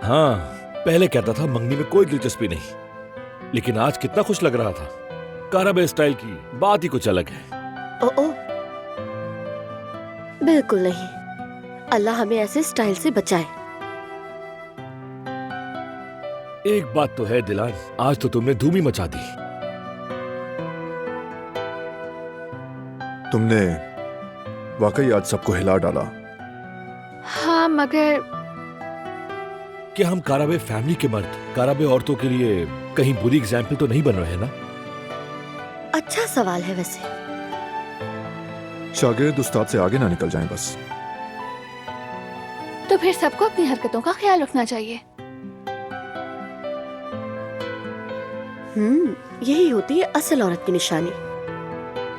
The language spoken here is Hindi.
हाँ, पहले कहता था मंगनी में कोई दिलचस्पी नहीं, लेकिन आज कितना खुश लग रहा था। काराबे स्टाइल की बात ही कुछ अलग है। ओ, बिल्कुल नहीं। अल्लाह हमें ऐसे स्टाइल से बचाए। एक बात तो है दिलान, आज तो तुमने धूम ही मचा दी। तुमने वाकई आज सबको हिला डाला। हाँ, मगर क्या हम काराबे फैमिली के मर्द काराबे औरतों के लिए कहीं बुरी एग्जाम्पल तो नहीं बन रहे हैं ना? अच्छा सवाल है वैसे। शागिर्द उस्ताद से आगे ना निकल जाएं बस। तो फिर सबको अपनी हरकतों का ख्याल रखना चाहिए। यही होती है असल औरत की निशानी।